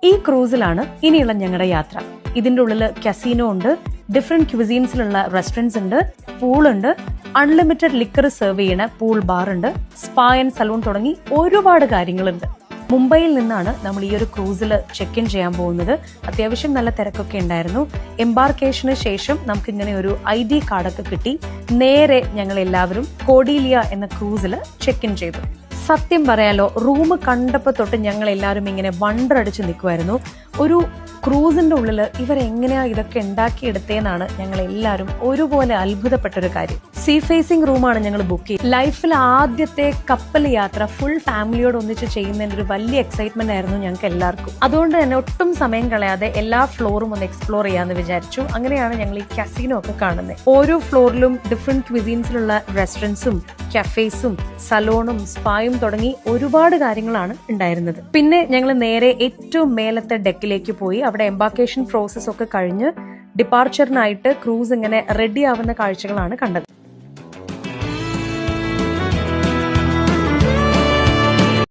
ഈ ക്രൂസിലാണ് ഇനിയുള്ള ഞങ്ങളുടെ യാത്ര. ഇതിന്റെ ഉള്ളിൽ കസിനോ ഉണ്ട്, ഡിഫറെന്റ് ക്യൂസീൻസിലുള്ള റെസ്റ്റോറൻറ്റ്സ് ഉണ്ട്, പൂളുണ്ട്, അൺലിമിറ്റഡ് ലിക്കർ സെർവ് ചെയ്യണ പൂൾ ബാർ ഉണ്ട്, സ്പാ ആൻഡ് സലൂൺ തുടങ്ങി ഒരുപാട് കാര്യങ്ങളുണ്ട്. മുംബൈയിൽ നിന്നാണ് നമ്മൾ ഈ ഒരു ക്രൂസിൽ ചെക്ക് ഇൻ ചെയ്യാൻ പോകുന്നത്. അത്യാവശ്യം നല്ല തിരക്കൊക്കെ ഉണ്ടായിരുന്നു. എംബാർക്കേഷന് ശേഷം നമുക്ക് ഇങ്ങനെ ഒരു ID കാർഡൊക്കെ കിട്ടി. നേരെ ഞങ്ങൾ എല്ലാവരും കോഡീലിയ എന്ന ക്രൂസിൽ ചെക്ക് ഇൻ ചെയ്തു. സത്യം പറയാലോ, റൂം കണ്ടപ്പോൾ തൊട്ട് ഞങ്ങൾ എല്ലാവരും ഇങ്ങനെ വണ്ടർ അടിച്ച് നിൽക്കുമായിരുന്നു. ഒരു ക്രൂസിന്റെ ഉള്ളിൽ ഇവരെങ്ങനെയാ ഇതൊക്കെ ഉണ്ടാക്കിയെടുത്തേന്നാണ് ഞങ്ങൾ എല്ലാവരും ഒരുപോലെ അത്ഭുതപ്പെട്ടൊരു കാര്യം. സീ ഫേസിംഗ് റൂമാണ് ഞങ്ങൾ ബുക്ക് ചെയ്തത്. ലൈഫിൽ ആദ്യത്തെ കപ്പൽ യാത്ര ഫുൾ ഫാമിലിയോട് ഒന്നിച്ച് ചെയ്യുന്നതിന്റെ ഒരു വലിയ എക്സൈറ്റ്മെന്റ് ആയിരുന്നു ഞങ്ങൾക്ക് എല്ലാവർക്കും. അതുകൊണ്ട് തന്നെ ഒട്ടും സമയം കളയാതെ എല്ലാ ഫ്ലോറും ഒന്ന് എക്സ്പ്ലോർ ചെയ്യാന്ന് വിചാരിച്ചു. അങ്ങനെയാണ് ഞങ്ങൾ ഈ കസിനോ ഒക്കെ കാണുന്നത്. ഓരോ ഫ്ലോറിലും ഡിഫറെന്റ് ക്വിസീൻസിലുള്ള റെസ്റ്റോറൻറ്റ്സും കഫേസും സലോണും സ്പായും തുടങ്ങി ഒരുപാട് കാര്യങ്ങളാണ് ഉണ്ടായിരുന്നത്. പിന്നെ ഞങ്ങൾ നേരെ ഏറ്റവും മേലത്തെ ഡെക്കിലേക്ക് പോയി. അവിടെ എംബാർക്കേഷൻ പ്രോസസ് ഒക്കെ കഴിഞ്ഞ് ഡിപ്പാർച്ചറിനായിട്ട് ക്രൂസ് ഇങ്ങനെ റെഡി ആവുന്ന കാഴ്ചകളാണ് കണ്ടത്.